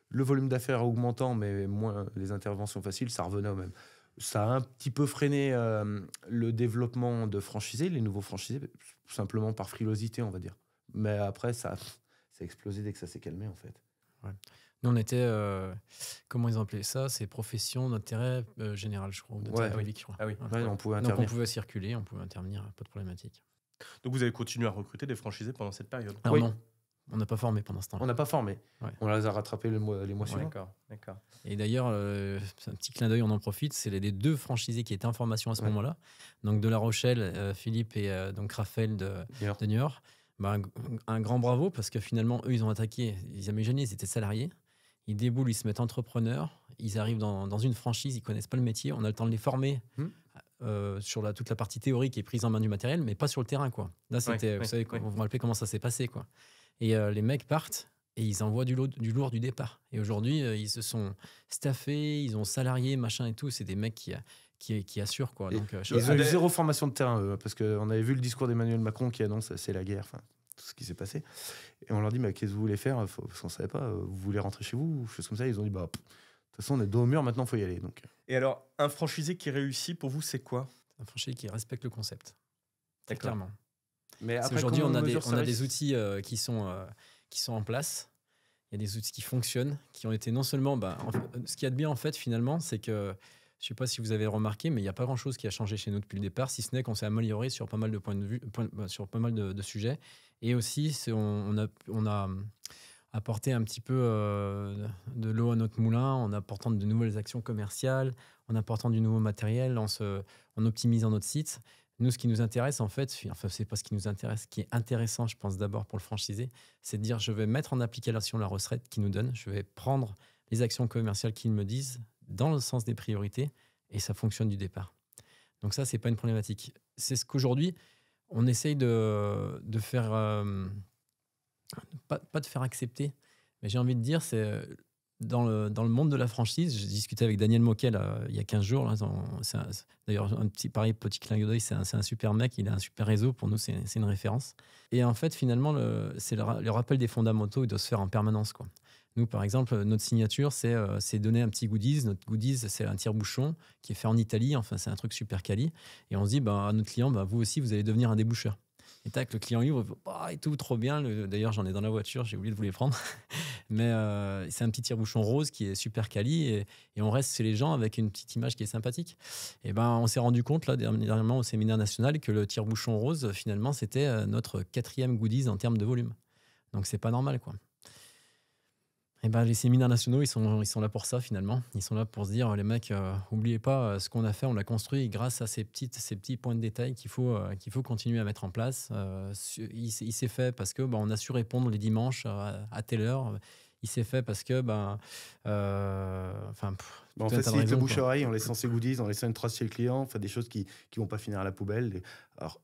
le volume d'affaires augmentant, mais moins les interventions faciles, ça revenait au même. Ça a un petit peu freiné le développement de franchisés, les nouveaux franchisés, tout simplement par frilosité, on va dire. Mais après, ça a explosé dès que ça s'est calmé, en fait. Ouais. Nous, on était, comment ils ont appelé ça ? C'est profession d'intérêt général, je crois, ou d'intérêt public, je crois. Ah oui. Ouais, on pouvait intervenir. Donc, on pouvait circuler, on pouvait intervenir, pas de problématique. Donc, vous avez continué à recruter des franchisés pendant cette période ? Alors, oui. Non. On n'a pas formé pendant ce temps-là. On n'a pas formé. Ouais. On les a rattrapés les mois suivants. D'accord. Et d'ailleurs, c'est un petit clin d'œil, on en profite. C'est les 2 franchisés qui étaient en formation à ce moment-là. Donc, de La Rochelle, Philippe et donc Raphaël de Niort. Un grand bravo parce que finalement, eux, ils ont attaqué. Ils imaginez, ils étaient salariés. Ils déboulent, ils se mettent entrepreneurs. Ils arrivent dans une franchise, ils ne connaissent pas le métier. On a le temps de les former sur toute la partie théorique et prise en main du matériel, mais pas sur le terrain, quoi. Là, c'était, vous savez, vous vous rappelez comment ça s'est passé, quoi. Et les mecs partent et ils envoient du lourd du départ. Et aujourd'hui, ils se sont staffés, ils ont salariés, machin et tout. C'est des mecs qui assurent, quoi. Donc, ils ont eu 0 formation de terrain, eux, parce qu'on avait vu le discours d'Emmanuel Macron qui annonce c'est la guerre, enfin, tout ce qui s'est passé. Et on leur dit, qu'est-ce que vous voulez faire ? Parce qu'on ne savait pas, vous voulez rentrer chez vous ou choses comme ça. Ils ont dit, de toute façon, on est dos au mur, maintenant, il faut y aller. Donc. Et alors, un franchisé qui réussit, pour vous, c'est quoi ? Un franchisé qui respecte le concept. D'accord. Clairement. Mais après, aujourd'hui, on a des outils qui sont en place. Il y a des outils qui fonctionnent, qui ont été non seulement... ce qu'il y a de bien, en fait, finalement, c'est que, je ne sais pas si vous avez remarqué, mais il n'y a pas grand-chose qui a changé chez nous depuis le départ, si ce n'est qu'on s'est amélioré sur pas mal de points de vue, sur pas mal de sujets. Et aussi, on a apporté un petit peu de l'eau à notre moulin en apportant de nouvelles actions commerciales, en apportant du nouveau matériel, en optimisant notre site. Nous, ce qui nous intéresse, en fait, c'est pas ce qui nous intéresse. Ce qui est intéressant, je pense, d'abord pour le franchisé, c'est de dire, je vais mettre en application la recette qu'il nous donne, je vais prendre les actions commerciales qu'ils me disent dans le sens des priorités, et ça fonctionne du départ. Donc ça, c'est pas une problématique. C'est ce qu'aujourd'hui, on essaye de faire, pas de faire accepter, mais j'ai envie de dire, c'est... Dans le monde de la franchise, j'ai discuté avec Daniel Moquel il y a 15 jours. Là, d'ailleurs, un petit clin d'œil, c'est un super mec, il a un super réseau. Pour nous, c'est une référence. Et en fait, finalement, le rappel des fondamentaux, il doit se faire en permanence, quoi. Nous, par exemple, notre signature, c'est donner un petit goodies. Notre goodies, c'est un tire-bouchon qui est fait en Italie. Enfin, c'est un truc super quali. Et on se dit à notre client, vous aussi, vous allez devenir un déboucheur. Et tac, le client ouvre, et tout, trop bien. D'ailleurs, j'en ai dans la voiture, j'ai oublié de vous les prendre. Mais c'est un petit tire-bouchon rose qui est super quali et on reste chez les gens avec une petite image qui est sympathique. Et ben, on s'est rendu compte là dernièrement au séminaire national que le tire-bouchon rose, finalement, c'était notre 4e goodies en termes de volume. Donc, c'est pas normal, quoi. Et ben, les séminaires nationaux, ils sont là pour ça, finalement. Ils sont là pour se dire, les mecs, oubliez pas ce qu'on a fait, on l'a construit grâce à ces petits points de détail qu'il faut continuer à mettre en place. Il s'est fait parce que on a su répondre les dimanches à telle heure. Il s'est fait parce que, En fait, c'est le bouche-oreille, en laissant ses goodies, en laissant une trace chez le client, enfin, des choses qui vont pas finir à la poubelle. Alors,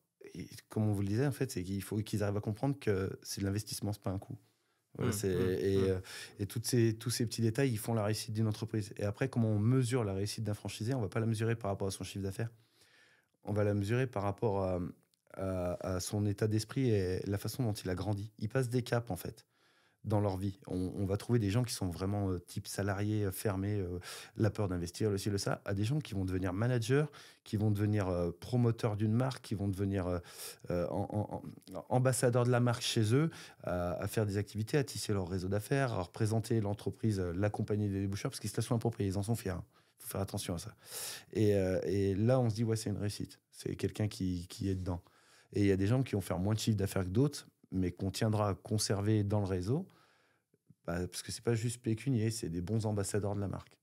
comme on vous le disait, en fait, c'est qu'il faut qu'ils arrivent à comprendre que c'est de l'investissement, c'est pas un coût. Et tous ces petits détails, ils font la réussite d'une entreprise. Et après, comment on mesure la réussite d'un franchisé? On va pas la mesurer par rapport à son chiffre d'affaires. On va la mesurer par rapport à son état d'esprit et la façon dont il a grandi. Il passe des caps, en fait, dans leur vie. On va trouver des gens qui sont vraiment type salariés, fermés, la peur d'investir, le ci, le ça, à des gens qui vont devenir managers, qui vont devenir promoteurs d'une marque, qui vont devenir ambassadeurs de la marque chez eux, à faire des activités, à tisser leur réseau d'affaires, à représenter l'entreprise, l'accompagner des déboucheurs, parce qu'ils se la sont appropriés, ils en sont fiers. Il faut faire attention à ça. Et là, on se dit, ouais, c'est une réussite. C'est quelqu'un qui est dedans. Et il y a des gens qui vont faire moins de chiffre d'affaires que d'autres, mais qu'on tiendra à conserver dans le réseau, parce que c'est pas juste pécunier, c'est des bons ambassadeurs de la marque.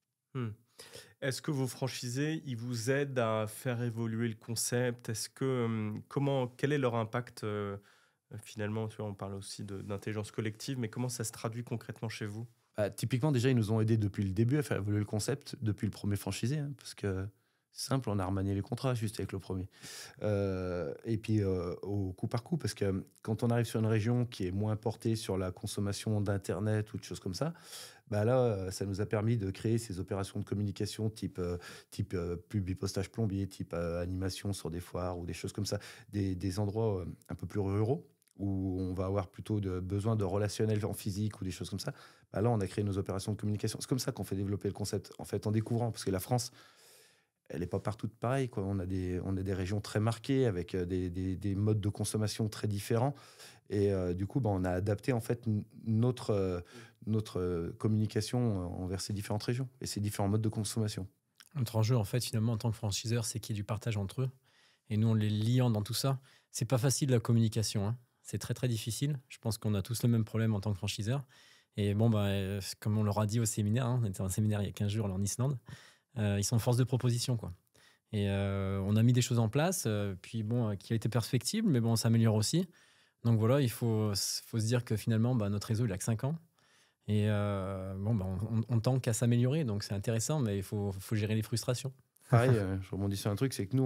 Est-ce que vos franchisés, ils vous aident à faire évoluer le concept? Est-ce que quel est leur impact finalement? Tu vois, on parle aussi d'intelligence collective, mais comment ça se traduit concrètement chez vous? Typiquement, déjà, ils nous ont aidés depuis le début à faire évoluer le concept, depuis le premier franchisé, parce que c'est simple, on a remanié les contrats juste avec le premier. Et puis au coup par coup, parce que quand on arrive sur une région qui est moins portée sur la consommation d'Internet ou de choses comme ça, là, ça nous a permis de créer ces opérations de communication type publi-postage plombier, type animation sur des foires ou des choses comme ça, des endroits un peu plus ruraux où on va avoir plutôt besoin de relationnel en physique ou des choses comme ça. Là, on a créé nos opérations de communication. C'est comme ça qu'on fait développer le concept, en fait, en découvrant, parce que la France, elle n'est pas partout pareille, quoi. On a des régions très marquées avec des modes de consommation très différents. Et du coup, on a adapté en fait notre communication envers ces différentes régions et ces différents modes de consommation. Notre enjeu, en fait, finalement, en tant que franchiseur, c'est qu'il y ait du partage entre eux. Et nous, on les liant dans tout ça. C'est pas facile la communication, hein. C'est très, très difficile. Je pense qu'on a tous le même problème en tant que franchiseur. Et comme on leur a dit au séminaire, on était en séminaire il y a 15 jours en Islande, ils sont force de proposition, quoi. Et on a mis des choses en place, qui a été perfectible, mais on s'améliore aussi. Donc voilà, il faut se dire que finalement, notre réseau, il a que 5 ans. Et on tend qu'à s'améliorer, donc c'est intéressant, mais il faut gérer les frustrations. Pareil, je rebondis sur un truc, c'est que nous,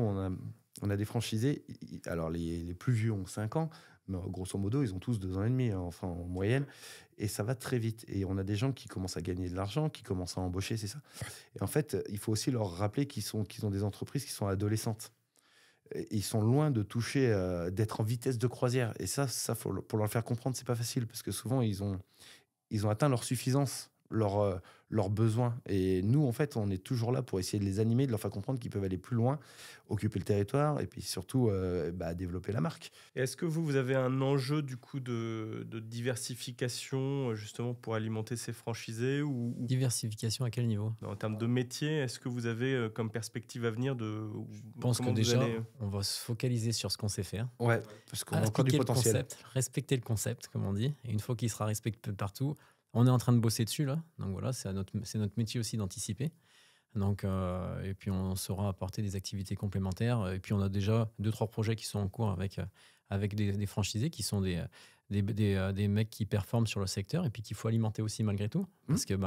on a des franchisés. Alors, les plus vieux ont 5 ans, mais grosso modo, ils ont tous 2 ans et demi, enfin, en moyenne. Et ça va très vite. Et on a des gens qui commencent à gagner de l'argent, qui commencent à embaucher, c'est ça. Et en fait, il faut aussi leur rappeler qu'ils ont des entreprises qui sont adolescentes. Et ils sont loin de toucher, d'être en vitesse de croisière. Et ça pour leur faire comprendre, c'est pas facile, parce que souvent, ils ont atteint leur suffisance, leurs besoins. Et nous, en fait, on est toujours là pour essayer de les animer, de leur faire comprendre qu'ils peuvent aller plus loin, occuper le territoire et puis surtout développer la marque. Et est-ce que vous avez un enjeu du coup de diversification justement pour alimenter ces franchisés ou... Diversification à quel niveau? En termes de métier, est-ce que vous avez comme perspective à venir de... Je pense que déjà, on va se focaliser sur ce qu'on sait faire. Ouais, parce qu'on a encore du potentiel. Respecter le concept, comme on dit. Et une fois qu'il sera respecté partout, on est en train de bosser dessus, là. Donc voilà, c'est notre métier aussi d'anticiper. Donc, et puis, on saura apporter des activités complémentaires. Et puis, on a déjà 2-3 projets qui sont en cours avec des franchisés qui sont des mecs qui performent sur le secteur et puis qu'il faut alimenter aussi malgré tout. Parce que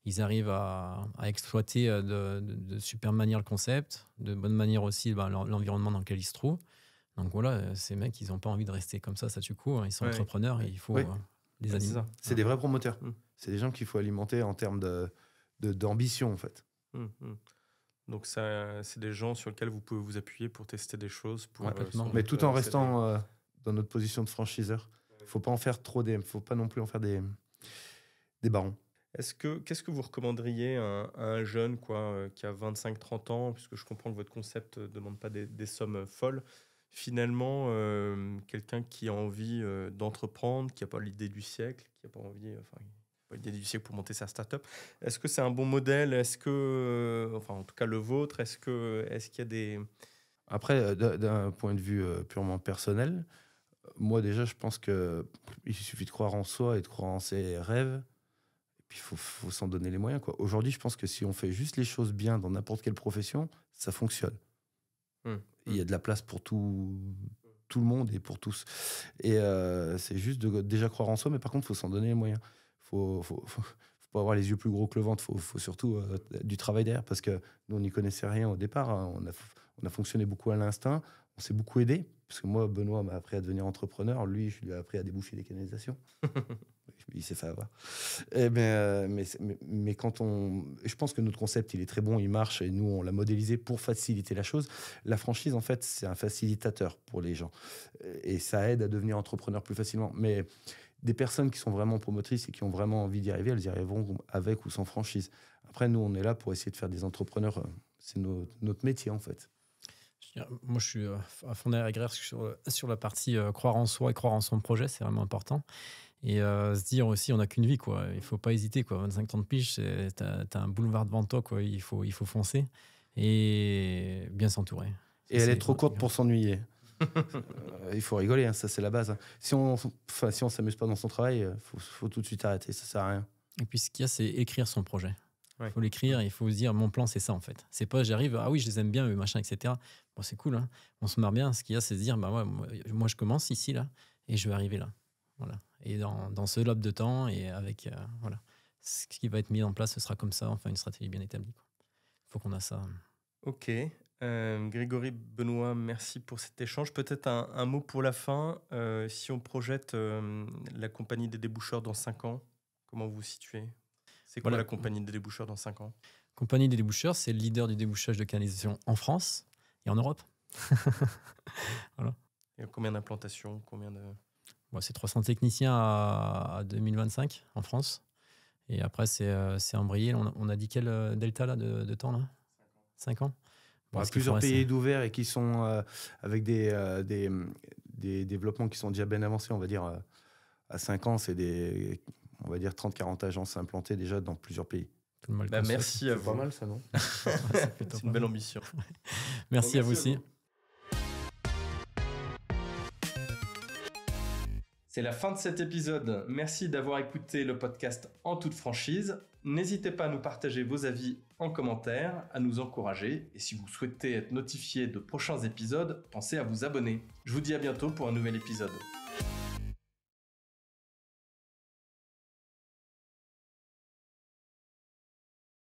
ils arrivent à exploiter de super manière le concept, de bonne manière aussi l'environnement dans lequel ils se trouvent. Donc voilà, ces mecs, ils n'ont pas envie de rester comme ça du coup. Ils sont entrepreneurs et il faut... les animer. C'est des vrais promoteurs. C'est des gens qu'il faut alimenter en termes d'ambition, en fait. Donc, c'est des gens sur lesquels vous pouvez vous appuyer pour tester des choses. Mais tout en restant dans notre position de franchiseur. Il ne faut pas en faire trop il ne faut pas non plus en faire des barons. Qu'est-ce que vous recommanderiez à un jeune qui a 25-30 ans, puisque je comprends que votre concept ne demande pas des sommes folles, finalement, quelqu'un qui a envie d'entreprendre, qui n'a pas l'idée du siècle, qui n'a pas envie, pas l'idée du siècle pour monter sa start-up, est-ce que c'est un bon modèle? Est-ce que, en tout cas le vôtre, est-ce qu'il y a des... Après, d'un point de vue purement personnel, moi déjà, je pense qu'il suffit de croire en soi et de croire en ses rêves. Et puis, il faut s'en donner les moyens, quoi. Aujourd'hui, je pense que si on fait juste les choses bien dans n'importe quelle profession, ça fonctionne. Il y a de la place pour tout le monde et pour tous. Et c'est juste de déjà croire en soi, mais par contre, il faut s'en donner les moyens. Faut pas avoir les yeux plus gros que le ventre. Faut surtout du travail derrière, parce que nous, on n'y connaissait rien au départ. Hein. On a fonctionné beaucoup à l'instinct. On s'est beaucoup aidé. Parce que moi, Benoît m'a appris à devenir entrepreneur. Lui, je lui ai appris à déboucher des canalisations. Il s'est fait avoir. Mais quand je pense que notre concept, il est très bon, il marche, et nous, on l'a modélisé pour faciliter la chose. La franchise, en fait, c'est un facilitateur pour les gens. Et ça aide à devenir entrepreneur plus facilement. Mais des personnes qui sont vraiment promotrices et qui ont vraiment envie d'y arriver, elles y arriveront avec ou sans franchise. Après, nous, on est là pour essayer de faire des entrepreneurs. C'est notre métier, en fait. Moi, je suis à fond derrière Greg sur la partie croire en soi et croire en son projet, c'est vraiment important. Et se dire aussi, on n'a qu'une vie, quoi. Il ne faut pas hésiter, quoi. 25 ans de pige, tu as un boulevard devant toi, quoi. Il faut foncer et bien s'entourer. Et elle est trop courte pour s'ennuyer. Il faut rigoler, hein, ça c'est la base. Si on s'amuse pas dans son travail, faut tout de suite arrêter, ça sert à rien. Et puis ce qu'il y a, c'est écrire son projet. Il faut l'écrire, il faut se dire, mon plan, c'est ça, en fait. C'est pas, j'arrive, ah oui, je les aime bien, machin, etc. Bon, c'est cool, hein. On se marre bien. Ce qu'il y a, c'est se dire, bah, ouais, moi, je commence ici, là, et je vais arriver là. Voilà. Et dans ce laps de temps, et avec, voilà. Ce qui va être mis en place, ce sera comme ça, enfin, une stratégie bien établie, quoi. Il faut qu'on a ça. Ok. Grégory, Benoît, merci pour cet échange. Peut-être un mot pour la fin. Si on projette la compagnie des déboucheurs dans 5 ans, comment vous vous situez? C'est quoi la compagnie des déboucheurs dans 5 ans? Compagnie des déboucheurs, c'est le leader du débouchage de canalisation en France et en Europe. Voilà. Il y a combien d'implantations? C'est 300 techniciens à 2025 en France. Et après, c'est embrayé. On a dit quel delta là, de temps là? 5 ans. Bon, plusieurs pays d'ouverts et qui sont avec des développements qui sont déjà bien avancés, on va dire à 5 ans, c'est on va dire 30-40 agences implantées déjà dans plusieurs pays. Tout le mal merci à vous. C'est pas mal ça, non? C'est une belle ambition. Merci à vous aussi. C'est la fin de cet épisode. Merci d'avoir écouté le podcast En toute franchise. N'hésitez pas à nous partager vos avis en commentaire, à nous encourager. Et si vous souhaitez être notifié de prochains épisodes, pensez à vous abonner. Je vous dis à bientôt pour un nouvel épisode.